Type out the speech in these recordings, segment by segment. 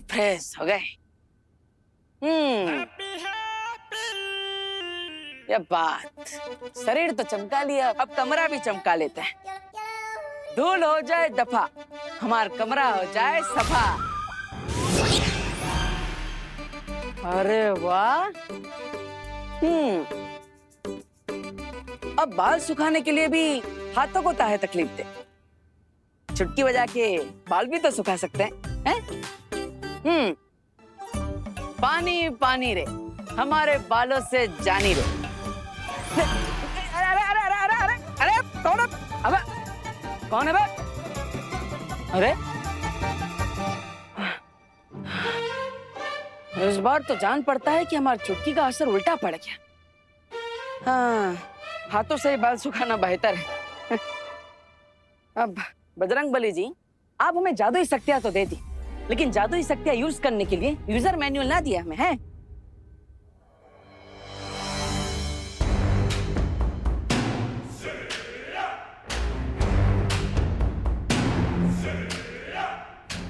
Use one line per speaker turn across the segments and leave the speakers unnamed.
Fresh हो गए। ये बात, शरीर तो चमका लिया, अब कमरा भी चमका लेते हैं। धूल हो जाए दफा, हमारा कमरा हो जाए सफा। अरे वाह। अब बाल सुखाने के लिए भी हाथों को काहे तकलीफ दे, चुटकी बजा के बाल भी तो सुखा सकते हैं? पानी पानी रे, हमारे बालों से जानी रे। अरे अरे अरे अरे अरे अरे अरे कौन है? अबे कौन है बे? अरे इस बार तो जान पड़ता है कि हमारी चुटकी का असर उल्टा पड़ गया। हाँ, हाथों से ही बाल सुखाना बेहतर है। अब बजरंग बली जी, आप हमें जादुई शक्तियां तो दे दी, लेकिन जादुई शक्तियां यूज करने के लिए यूजर मैनुअल ना दिया हमें, है?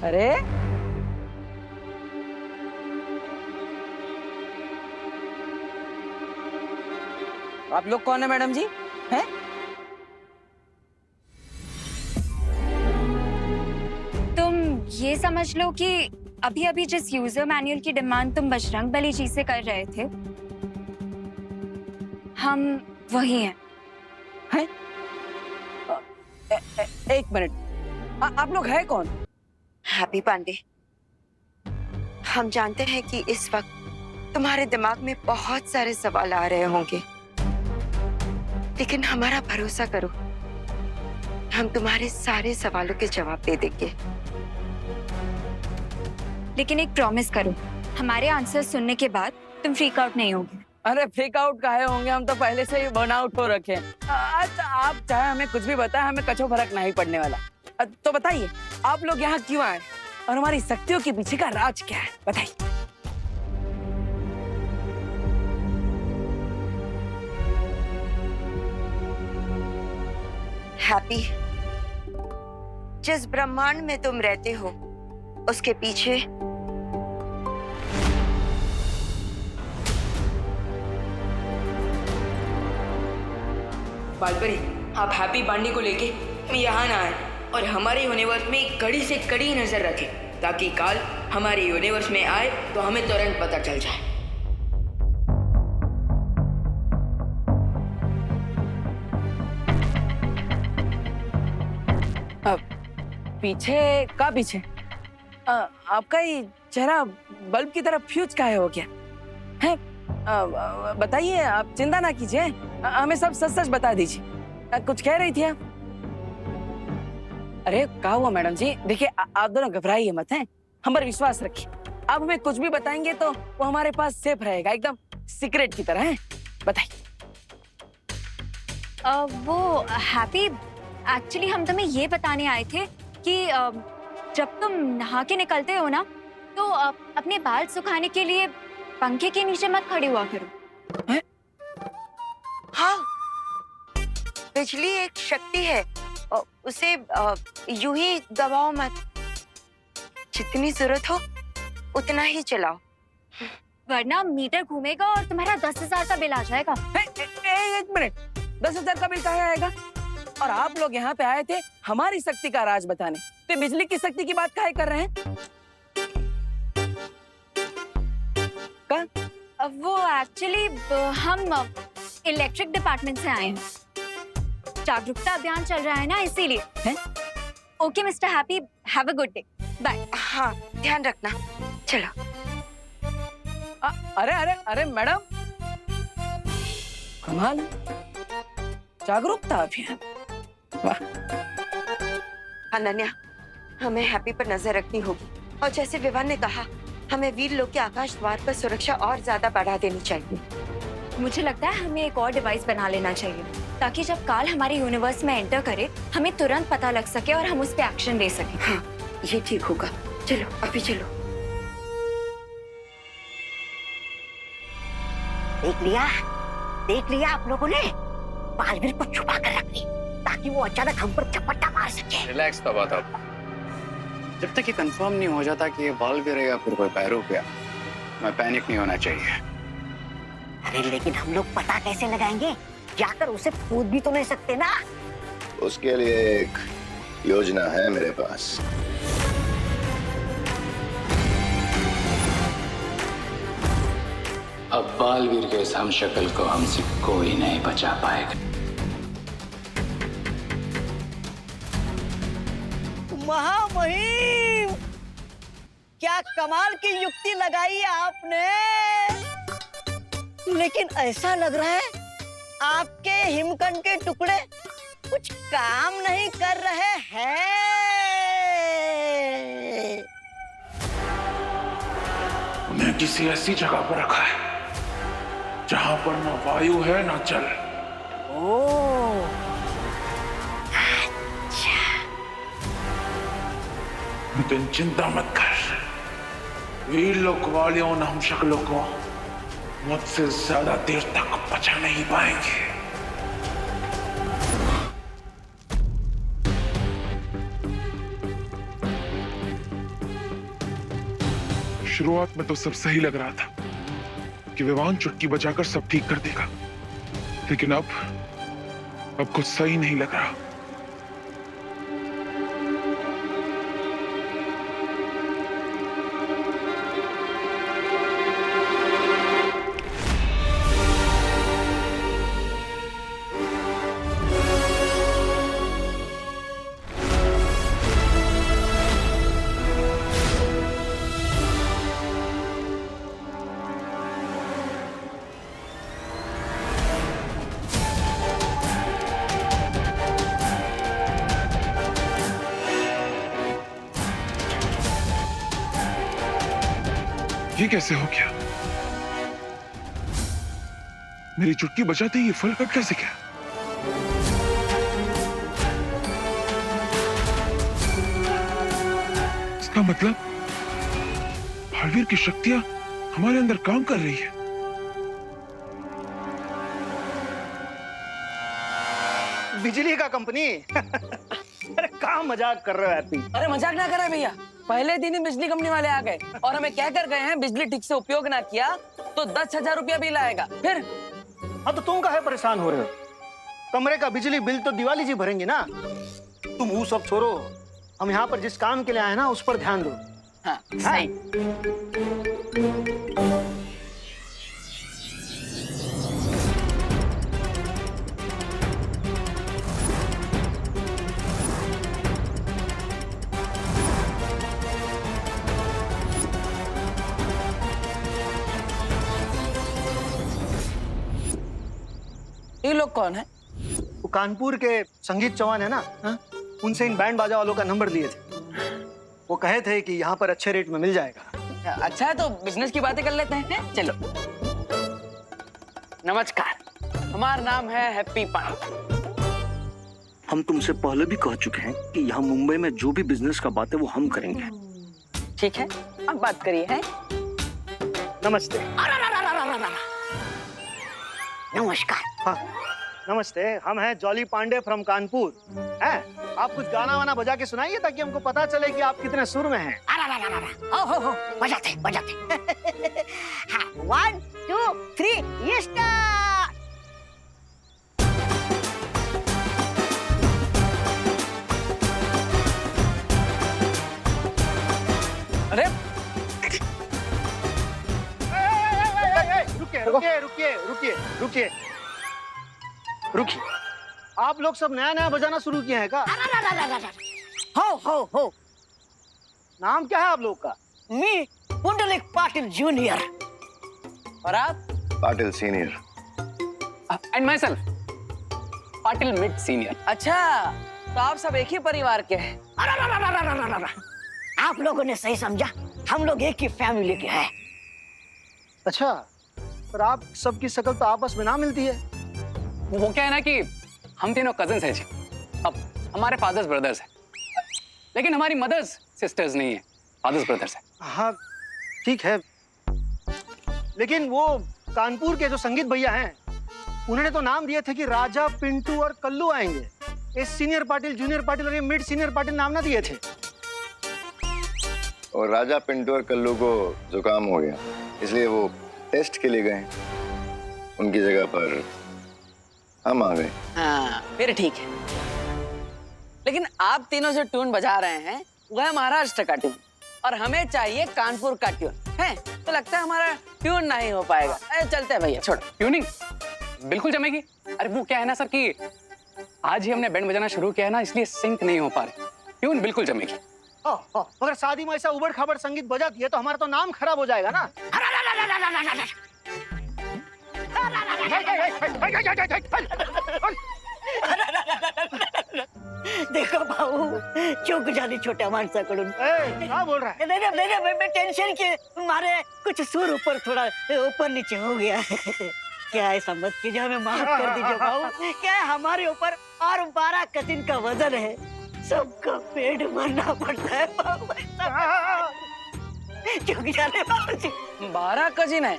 अरे आप लोग कौन है मैडम जी? हैं?
तुम ये समझ लो कि अभी अभी जिस यूजर मैनुअल की डिमांड तुम बजरंग बली जी से कर रहे थे, हम वही हैं।
हैं? एक मिनट, आप लोग हैं कौन?
हैप्पी पांडे, हम जानते हैं कि इस वक्त तुम्हारे दिमाग में बहुत सारे सवाल आ रहे होंगे, लेकिन हमारा भरोसा करो, हम तुम्हारे सारे सवालों के जवाब दे देंगे।
लेकिन एक प्रॉमिस करो, हमारे आंसर सुनने के बाद तुम फ्रीक आउट नहीं होगे।
अरे फ्रीक आउट काहे होंगे, हम तो पहले से ही बर्न आउट हो रखे हैं। अच्छा आप चाहे हमें कुछ भी बताएं, हमें कछो फर्क नहीं पड़ने वाला। तो बताइए आप लोग यहाँ क्यों आए और हमारी शक्तियों के पीछे का राज क्या है, बताइए।
हैप्पी, जिस ब्रह्मांड में तुम रहते हो उसके पीछे
बालपरी, आप हैप्पी पांडे को लेके यहाँ ना आए और हमारे यूनिवर्स में कड़ी से कड़ी नजर रखें, ताकि काल हमारे यूनिवर्स में आए तो हमें तुरंत पता चल जाए।
पीछे का पीछे? आपका ये चेहरा बल्ब की तरह फ्यूज काहे हो गया है? बताइए, आप चिंता ना कीजिए, हमें सब सच सच बता दीजिए। कुछ कह रही थी आप? अरे क्या हुआ मैडम जी? देखिए आप दोनों घबराइए मत, हैं, हम पर विश्वास रखिए। आप हमें कुछ भी बताएंगे तो वो हमारे पास सेफ रहेगा, एकदम सीक्रेट की तरह, है? बताइए।
वो हैप्पी, एक्चुअली हम तुम्हें ये बताने आए थे कि जब तुम नहा के निकलते हो ना, तो अपने बाल सुखाने के लिए पंखे के नीचे मत खड़े हुआ करो।
है?
हाँ, बिजली एक शक्ति है, उसे यूं ही दबाओ मत, जितनी जरूरत हो उतना ही चलाओ,
वरना मीटर घूमेगा और तुम्हारा 10,000 का बिल आ जाएगा।
एक मिनट, 10,000 का बिल कहाँ आएगा? और आप लोग यहाँ पे आए थे हमारी शक्ति का राज बताने, तो बिजली की शक्ति की बात काहे कर रहे हैं?
वो एक्चुअली हम इलेक्ट्रिक डिपार्टमेंट से आए हैं, जागरूकता अभियान चल रहा है ना, इसीलिए। Okay mister Happy, have a good day, bye.
हाँ, ध्यान रखना, चलो।
अरे अरे अरे मैडम, कमाल, जागरूकता अभियान, वाह।
अनन्या, हमें हैप्पी पर नजर रखनी होगी, और जैसे विवान ने कहा, हमें वीर लोक के आकाश द्वार पर सुरक्षा और ज्यादा बढ़ा देनी चाहिए।
मुझे लगता है हमें एक और डिवाइस बना लेना चाहिए, ताकि जब काल हमारे यूनिवर्स में एंटर करे, हमें तुरंत पता लग सके और हम उस पर एक्शन ले सकें।
हाँ, ये ठीक होगा। चलो, अभी चलो।
देख लिया आप लोगों ने? बालवीर को छुपा कर रख दी, ताकि वो अचानक हम पर झपट्टा मार सके।
रिलैक्स तब आता। जब तक ये कंफर्म नहीं हो जाता कि ये बालवीर है या फिर कोई पैरोपिया, मैं पैनिक नहीं होना चाहिए।
अरे लेकिन हम लोग पता कैसे लगाएंगे? जाकर उसे पूछ भी तो नहीं सकते ना।
उसके लिए एक योजना है मेरे पास।
अब बालवीर के इस हमशक्ल को हमसे कोई नहीं बचा पाएगा।
महामहिम, क्या कमाल की युक्ति लगाई है आपने। लेकिन ऐसा लग रहा है आपके हिमकंड के टुकड़े कुछ काम नहीं कर रहे हैं।
उन्हें किसी ऐसी जगह पर रखा है जहां पर ना वायु है ना जल।
ओह,
लेकिन चिंता मत कर, वीर लोक वाले उन हमशक्लों को मुझसे ज्यादा देर तक बचा नहीं पाएंगे। शुरुआत में तो सब सही लग रहा था कि विवान चुटकी बजाकर सब ठीक कर देगा, लेकिन अब कुछ सही नहीं लग रहा। ये कैसे हो गया? मेरी चुटकी बजाते ही ये फल कट कैसे गया? इसका मतलब बालवीर की शक्तियां हमारे अंदर काम कर रही है।
बिजली का कंपनी। अरे कहाँ मजाक कर रहे हो हैप्पी?
अरे मजाक ना करा भैया, पहले दिन ही बिजली कंपनी वाले आ गए और हमें कह कर गए हैं बिजली ठीक से उपयोग ना किया तो 10,000 रुपया बिल आएगा। फिर
हाँ तो तुम काहे परेशान हो रहे हो? कमरे का बिजली बिल तो दिवाली जी भरेंगे ना। तुम वो सब छोड़ो, हम यहाँ पर जिस काम के लिए आए ना उस पर ध्यान दो।
हाँ, सही। ये लोग कौन है?
वो कानपुर के संगीत चौहान है ना, हाँ? उनसे इन बैंड बाजा वालों का नंबर लिए थे। वो कहे थे कि यहाँ पर अच्छे रेट में मिल जाएगा।
अच्छा है तो बिजनेस की बातें कर लेते हैं। चलो। नमस्कार, हमारा नाम है हैप्पी पांडे।
हम तुमसे पहले भी कह चुके हैं कि यहाँ मुंबई में जो भी बिजनेस का बात है वो हम करेंगे।
ठीक है, अब बात करिए। है
नमस्ते।
नमस्कार।
हाँ नमस्ते, हम हैं जॉली पांडे फ्रॉम कानपुर। हैं आप कुछ गाना वाना बजा के सुनाइए ताकि हमको पता चले कि आप कितने सुर में हैं।
हो बजाते बजाते। हाँ 1 2 3 ये स्टार्ट।
अरे
रुकिए। आप लोग सब नया नया बजाना शुरू किए हैं क्या?
हो
नाम क्या है आप लोग का?
मी पुंडलिक पाटिल जूनियर।
और आप?
Patil senior.
And my self Patil mid senior.
अच्छा, तो आप सब एक ही परिवार के हैं।
आप लोगों ने सही समझा, हम लोग एक ही फैमिली के हैं।
अच्छा, पर आप सबकी शक्ल तो आपस में ना मिलती है।
वो क्या है ना कि हम तीनों कजिन्स हैं जी। अब हमारे फादर्स ब्रदर्स हैं, लेकिन हमारी मदर्स सिस्टर्स नहीं है, फादर्स ब्रदर्स हैं।
हाँ ठीक है, लेकिन वो कानपुर के जो संगीत भैया हैं उन्होंने तो नाम दिए थे कि राजा, पिंटू और कल्लू आएंगे। ये सीनियर पाटिल, जूनियर पाटिल और ये मिड सीनियर पाटिल नाम ना दिए थे।
और राजा पिंटू और कल्लू को जुकाम हो गया, इसलिए वो टेस्ट के लिए गए। उनकी जगह पर हम आ गए।
हाँ फिर ठीक है, लेकिन आप तीनों जो ट्यून बजा रहे हैं वो है महाराष्ट्र का ट्यून और हमें चाहिए कानपुर का ट्यून है, तो लगता है हमारा ट्यून नहीं हो पाएगा। चलते हैं भैया, छोड़ो।
ट्यूनिंग बिल्कुल जमेगी। अरे वो क्या है ना सर कि आज ही हमने बैंड बजाना शुरू किया है ना, इसलिए सिंक नहीं हो पा रहे। ट्यून बिल्कुल जमेगी।
मगर शादी में ऐसा उबड़ खाबड़ संगीत बजा दिए तो हमारा तो नाम खराब हो जाएगा ना।
देखो भाऊ, चूक झाली छोट्या माणसाकडून।
क्या बोल रहा है?
नहीं, मैं टेंशन के मारे कुछ सुर ऊपर थोड़ा ऊपर नीचे हो गया। क्या ऐसा मत कीजिए, हमें माफ कर दीजिए भाऊ। क्या है, हमारे ऊपर और 12 कजिन का वजन है, सबका पेट भरना पड़ता है भाऊ। चूक जाने भाऊ जी। 12
कजिन है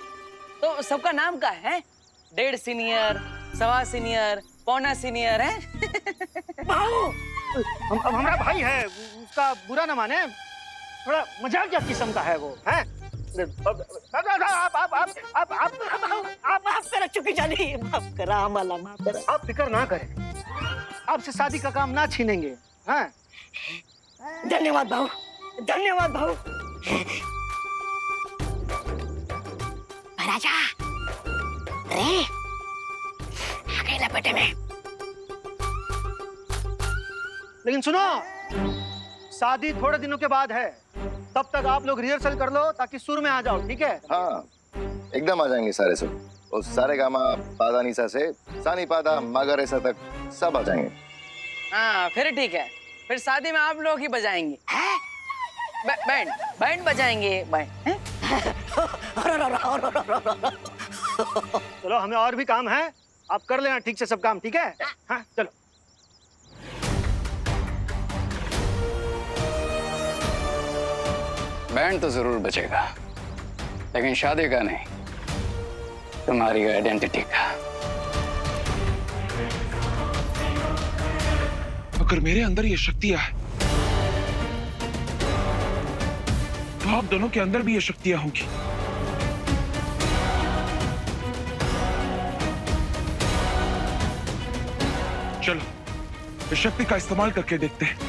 तो सबका नाम क्या है? 1.5 सीनियर, 1.25 सीनियर, 1.25 सीनियर है।
भाऊ हमारा भाई है, उसका बुरा न माने, थोड़ा मजाकिया किस्म का है वो, हैं? आप
माफ करा चुकी जानी, माफ करा, हमारा माफ करा।
आप फिक्र ना करें, आपसे शादी का काम ना छीनेंगे। हाँ,
धन्यवाद भाऊ, धन्यवाद भाऊ।
महाराजा रे आ गए लपेटे में।
लेकिन सुनो, शादी थोड़े दिनों के बाद है, तब तक आप लोग रिहर्सल कर लो ताकि सुर में आ जाओ, ठीक है?
हाँ एकदम आ जाएंगे सारे सब। और सारे गामा पादा नीसा से सानी पादा मगरेसा तक सब आ जाएंगे।
हाँ फिर ठीक है, फिर शादी में आप लोग ही बजाएंगे। बैंड बजाएंगे, बैंड।
चलो, हमें और भी काम है, आप कर लेना ठीक से सब काम, ठीक है? हाँ चलो।
बैंड तो जरूर बचेगा, लेकिन शादी का नहीं, तुम्हारी आइडेंटिटी का।
अगर मेरे अंदर ये शक्तियां है तो आप दोनों के अंदर भी ये शक्तियां होंगी। चलो इस शक्ति का इस्तेमाल करके देखते हैं।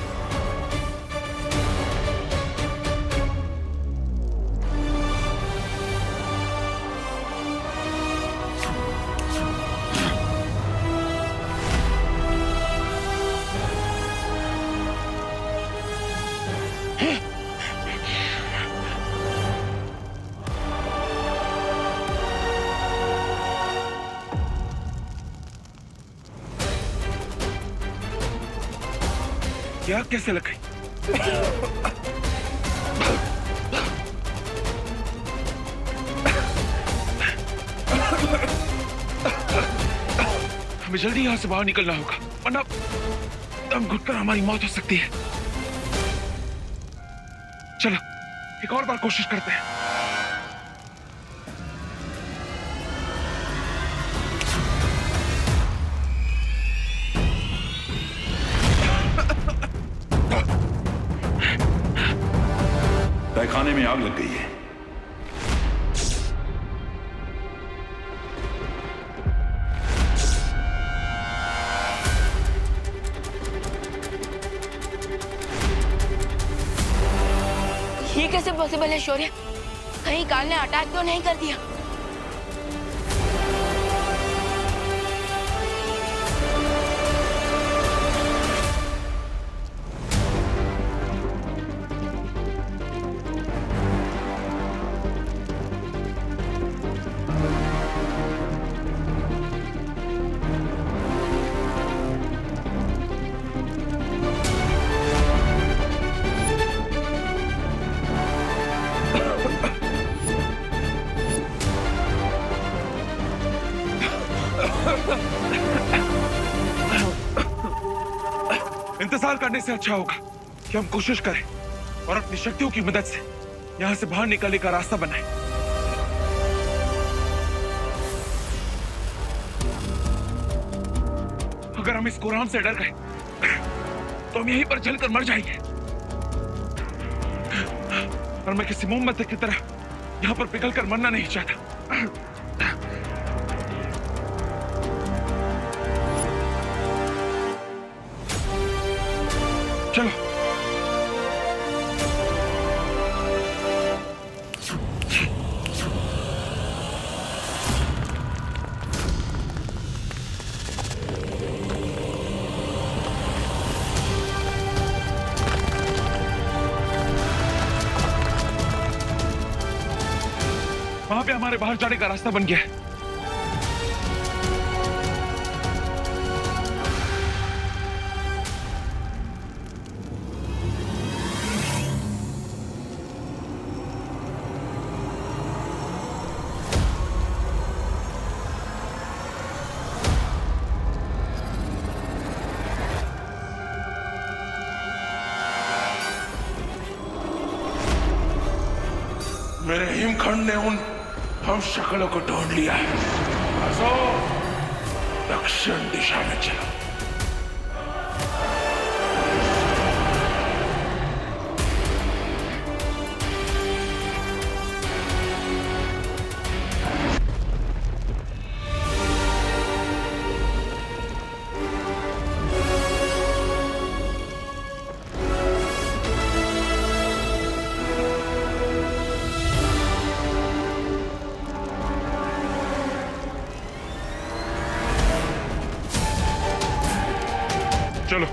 क्या कैसे लग गई? हमें जल्दी यहां से बाहर निकलना होगा, वरना दम घुटकर हमारी मौत हो सकती है। चलो एक और बार कोशिश करते हैं।
तहखाने में आग लग गई है।
ये कैसे पॉसिबल है शौर्य? कहीं काल ने अटैक तो नहीं कर दिया?
इंतजार करने से अच्छा होगा कि हम कोशिश करें और अपनी शक्तियों की मदद से यहां से बाहर निकलने का रास्ता बनाएं। अगर हम इस कुरान से डर गए तो हम यहीं पर जलकर मर जाएंगे। और मैं किसी मोमबत्ती की तरह यहाँ पर पिघल कर मरना नहीं चाहता। चलो। वहां पे हमारे बाहर जाने का रास्ता बन गया है।
मेरे हिमखंड ने उन हम शक्लों को ढूंढ लिया है। दक्षिण दिशा में चलो।
चलो।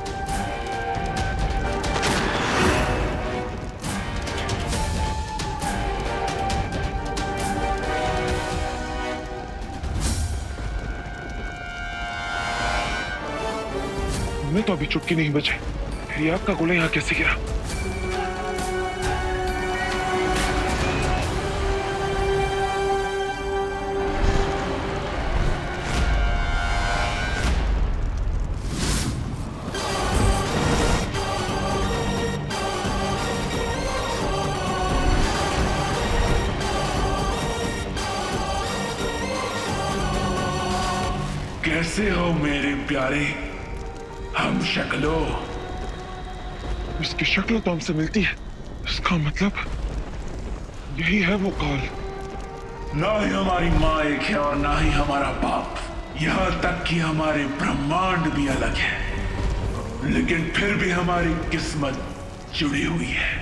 मैं तो अभी चुटकी नहीं बचे, फिर आपका गोला यहाँ कैसे गिरा?
कैसे हो मेरे प्यारे हम शक्लों?
इसकी शक्ल तो हमसे मिलती है, इसका मतलब यही है वो काल।
ना ही हमारी माँ एक है और ना ही हमारा बाप, यहाँ तक कि हमारे ब्रह्मांड भी अलग है, लेकिन फिर भी हमारी किस्मत जुड़ी हुई है।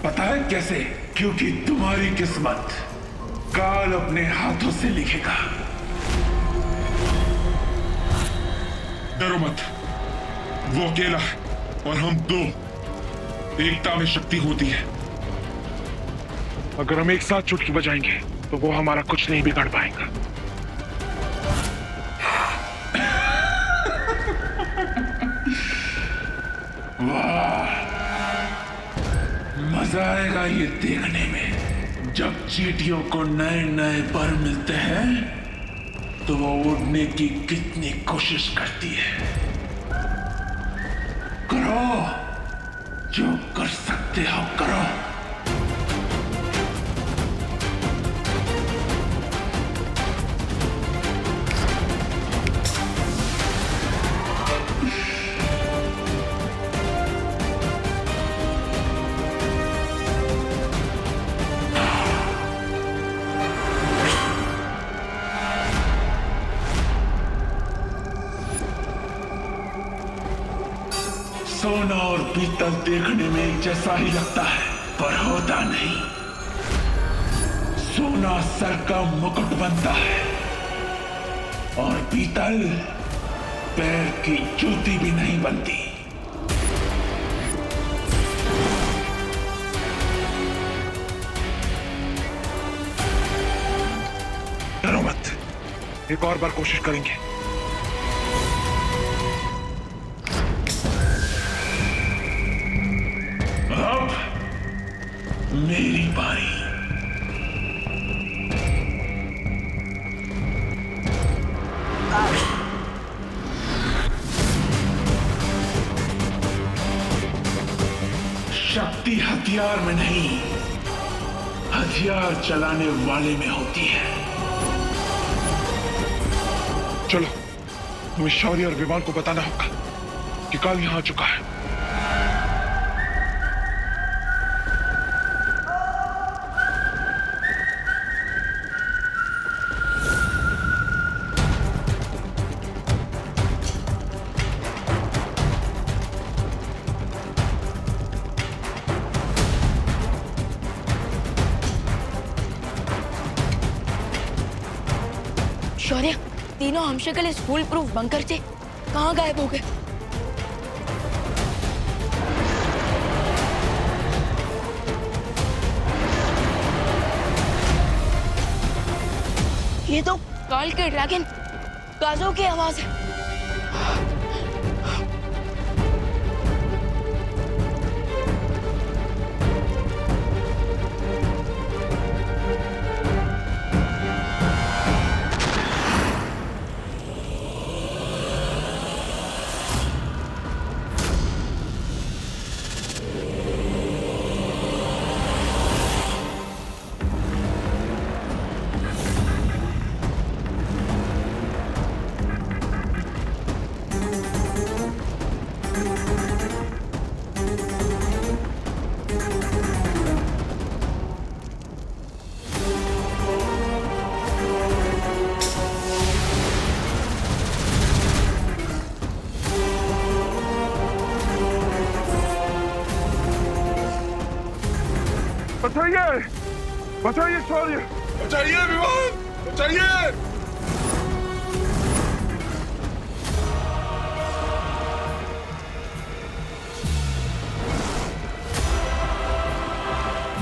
पता है कैसे? क्योंकि तुम्हारी किस्मत काल अपने हाथों से लिखेगा।
डरो मत, वो अकेला है और हम दो। एकता में शक्ति होती है। अगर हम एक साथ चुटकी बजाएंगे तो वो हमारा कुछ नहीं बिगाड़ पाएगा।
वाह, मजा आएगा ये देखने में। जब चींटियों को नए नए पर मिलते हैं तो वो उड़ने की कितनी कोशिश करती है। करो जो कर सकते हो करो। सोना और पीतल देखने में एक जैसा ही लगता है, पर होता नहीं। सोना सर का मुकुट बनता है और पीतल पैर की जूती भी नहीं बनती।
डरो मत, एक और बार कोशिश करेंगे।
अब मेरी बारी। शक्ति हथियार में नहीं, हथियार चलाने वाले में होती है।
चलो, हमें शौर्य और विमान को बताना होगा कि काल यहाँ आ चुका है।
शौर्य, तीनों हम शक्ल इस फूल प्रूफ बंकर से कहाँ गायब हो गए? ये तो काल के ड्रैगन काजो की आवाज है।
बचाइए, बचाइए शौर्य, बचाइए विमान, बचाइए।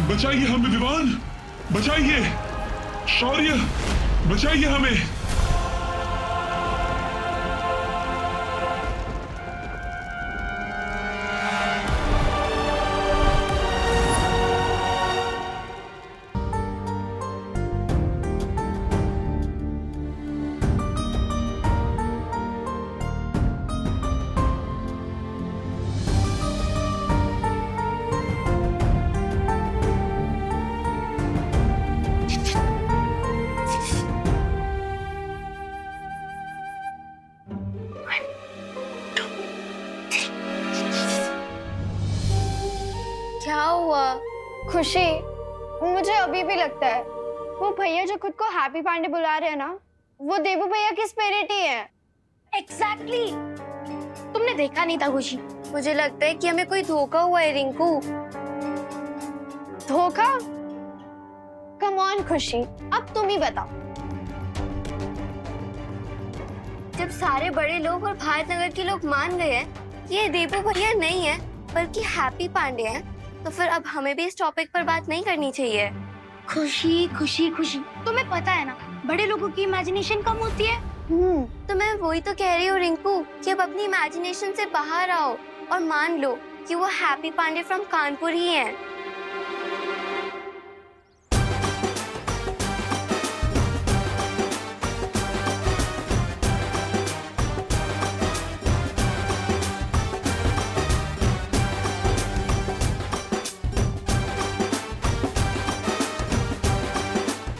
बचाइए हमें विमान, बचाइए शौर्य, बचाइए हमें।
क्या हुआ? खुशी, मुझे अभी भी लगता है वो भैया जो खुद को हैप्पी पांडे बुला रहे हैं ना, वो देवू भैया की स्पिरिट ही है।
एग्जैक्टली।
तुमने देखा नहीं था खुशी? मुझे लगता है कि हमें कोई धोखा हुआ है रिंकू। धोखा? कम ऑन खुशी, अब तुम ही बताओ। जब सारे बड़े लोग और भारत नगर के लोग मान गए हैं ये देवू भैया नहीं है बल्कि हैप्पी पांडे हैं, तो फिर अब हमें भी इस टॉपिक पर बात नहीं करनी चाहिए।
खुशी खुशी खुशी, तुम्हें पता है ना बड़े लोगों की इमेजिनेशन कम होती है।
तो मैं वही तो कह रही हूँ रिंकू कि अब अपनी इमेजिनेशन से बाहर आओ और मान लो कि वो हैप्पी पांडे फ्रॉम कानपुर ही हैं।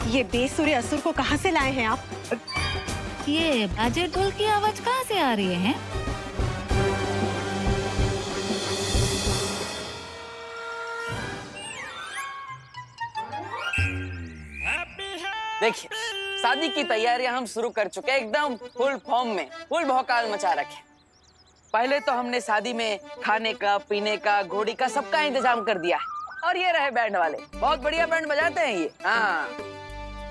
ये बेसुरे असुर को कहाँ से लाए हैं आप?
ये बाजे ढोल की आवाज कहाँ से आ रही है?
देखिए, शादी की तैयारियां हम शुरू कर चुके हैं, एकदम फुल फॉर्म में, फुल भौकाल मचा रखे। पहले तो हमने शादी में खाने का, पीने का, घोड़ी का सबका इंतजाम कर दिया है। और ये रहे बैंड वाले, बहुत बढ़िया बैंड बजाते हैं ये। हाँ,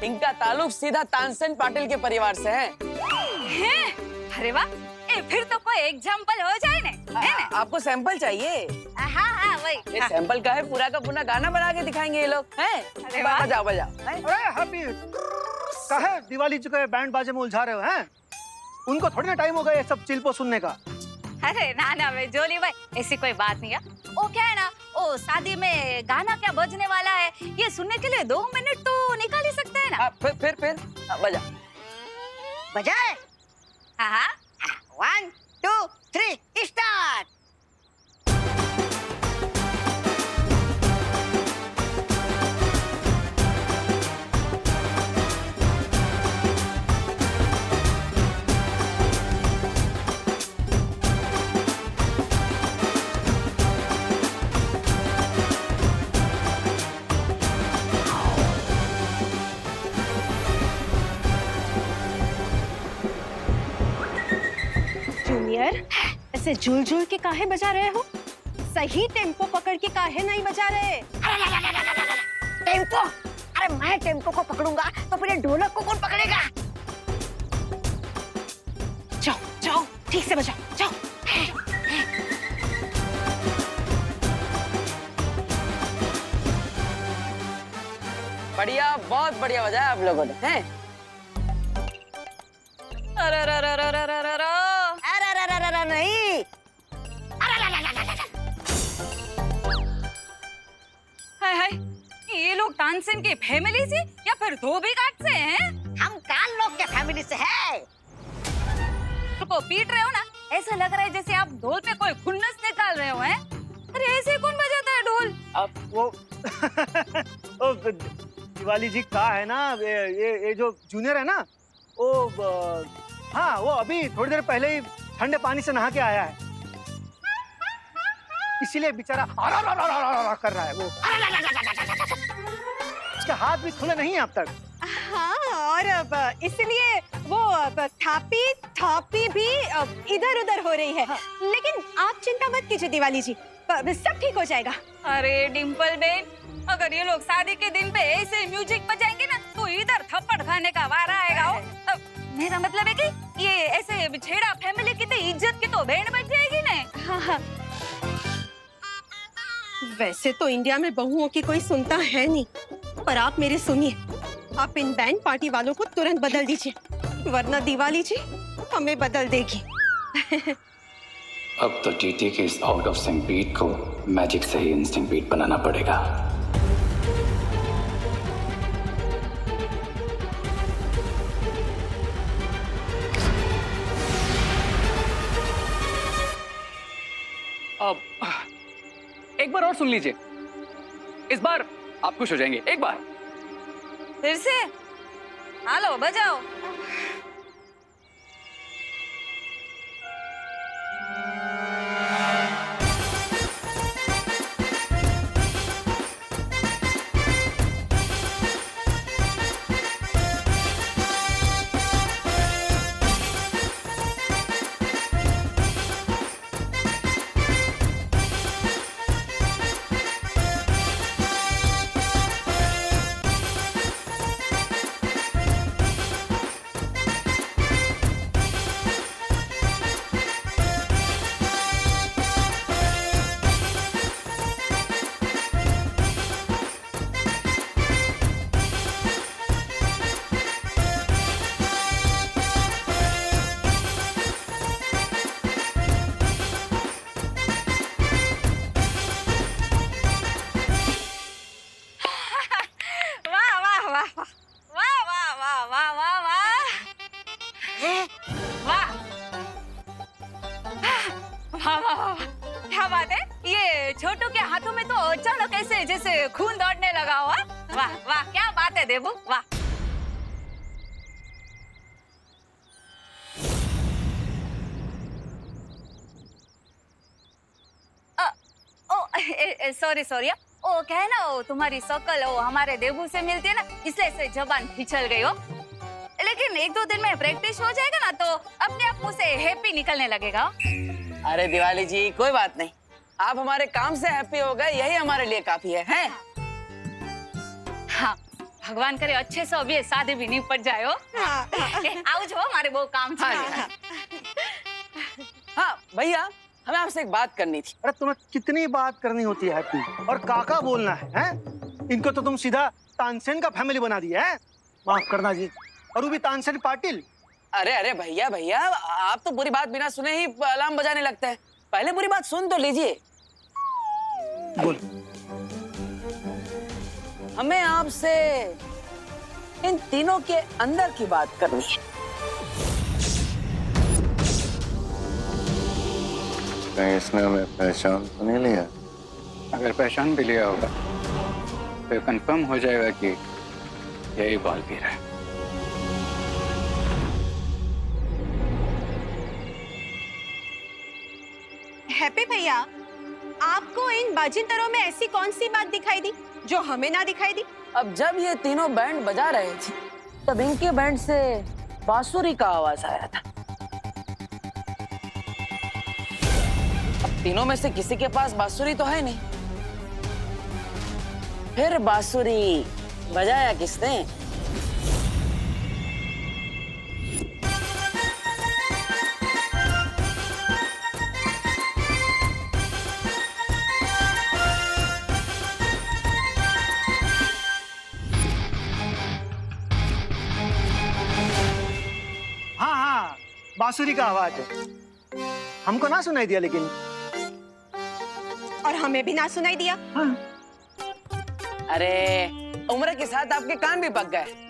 इनका ताल्लुक सीधा तानसेन पाटिल के परिवार से है।
अरे वाह, फिर तो कोई एग्जाम्पल हो जाए ना, है ना?
आपको सैंपल चाहिए?
हाँ हाँ वही।
ये सैंपल का है, पूरा का पूरा गाना बना के दिखाएंगे ये लोग, हैं? बजाओ बजाओ।
अरे हैप्पी, काहे दिवाली जी के बैंड बाजे में उलझा रहे हो हैं? उनको थोड़ी ना टाइम हो गया ये सब चिल्पो सुनने का।
अरे ना ना भाई, जोली भाई ऐसी कोई बात नहीं है। वो क्या है ना, वो शादी में गाना क्या बजने वाला है ये सुनने के लिए 2 मिनट तो निकाल ही सकते हैं ना।
फिर बजा।
बजाए?
हाँ
1 2 3 स्टार्ट।
जूनियर, ऐसे झूल झूल के काहे बजा रहे हो? सही टेम्पो पकड़ के काहे नहीं बजा रहे?
टेम्पो? अरे मैं टेम्पो को पकड़ूंगा तो फिर ये ढोलक को कौन पकड़ेगा?
ठीक से बजाओ, जाओ।
बढ़िया, बहुत बढ़िया बजाया आप लोगों ने, हैं?
अरे नहीं,
हाय हाय, ये लोग तानसेन की फैमिली से या फिर धोबी घाट से हैं?
हम काल लोग के फैमिली से है।
को पीट रहे हो ना, ऐसा लग रहा है जैसे आप ढोल पे कोई खुन्नस निकाल रहे हो, हैं? अरे ऐसे कौन बजाता है ढोल?
अब वो दिवाली जी का है ना, ये जो जूनियर है ना, वो हाँ, वो अभी थोड़ी देर पहले ही ठंडे पानी से नहा के आया है, इसीलिए बेचारा कर रहा है। वो उसके हाथ भी खुले नहीं है अब तक।
हाँ, और अब इसलिए वो थापी थापी भी इधर उधर हो रही है। लेकिन आप चिंता मत कीजिए दिवाली जी, सब ठीक हो जाएगा।
अरे डिम्पल बेन, अगर ये लोग शादी के दिन पे ऐसे म्यूजिक बजाएंगे ना, तो इधर थप्पड़ खाने का वारा आएगा हो। मेरा मतलब है कि ये ऐसे बिछेड़ा फैमिली की तो इज्जत की तो बैंड बज जाएगी ना।
हाँ हाँ। वैसे तो इंडिया में बहुओं की कोई सुनता है नहीं, पर आप मेरे सुनिए, आप इन बैंड पार्टी वालों को तुरंत बदल दीजिए, वरना दिवाली जी हमें बदल देगी।
अब तो टीटी के इस आउट ऑफ सिंक बीट को मैजिक से ही इंस्टिंक्ट बीट बनाना पड़ेगा। अब एक बार और सुन लीजिए, इस बार आप खुश हो जाएंगे। एक बार
फिर से हेलो बजाओ। क्या बात है, ये छोटू के हाथों में तो अचानक ऐसे जैसे खून दौड़ने लगा हुआ। वाह वाह, क्या बात है देबू, वाह। सॉरी सॉरी, ओ क्या है ना, वो तुम्हारी शक्ल वो हमारे देबू से मिलती है ना, इसलिए से जबान फिसल गई हो। लेकिन एक दो दिन में प्रैक्टिस हो जाएगा ना, तो अपने आप मुंह से हैप्पी निकलने लगेगा।
अरे दिवाली जी, कोई बात नहीं, आप हमारे काम से हैप्पी हो गए, यही हमारे लिए काफी है, हैं?
हाँ, भगवान करे अच्छे से अभी शादी भी निपट जाए हो। आओ जो हमारे वो काम था।
हाँ भैया, हमें आपसे एक बात करनी थी।
अरे तुम्हें कितनी बात करनी होती है हैप्पी, और काका बोलना है? इनको तो तुम सीधा तानसेन का फैमिली बना दिया है। माफ करना जी, और वो भी तानसेन पाटिल।
अरे अरे भैया भैया, आप तो बुरी बात बिना सुने ही अलार्म बजाने लगते हैं। पहले बुरी बात सुन तो लीजिए।
बोल।
हमें आपसे इन तीनों के अंदर की बात करनी है।
कहीं इसने हमें पहचान तो नहीं लिया?
अगर पहचान भी लिया होगा तो कंफर्म हो जाएगा कि यही बालवीर है।
हैप्पी भैया, आपको इन बाजिंदरों में ऐसी कौन सी बात दिखाई दी जो हमें ना दिखाई दी?
अब जब ये तीनों बैंड बजा रहे थे, तब इनके बैंड से बांसुरी का आवाज आया था। अब तीनों में से किसी के पास बांसुरी तो है नहीं, फिर बांसुरी बजाया किसने?
बांसुरी का आवाज है। हमको ना सुनाई दिया लेकिन।
और हमें भी ना सुनाई दिया।
अरे उम्र के साथ आपके कान भी पक गए।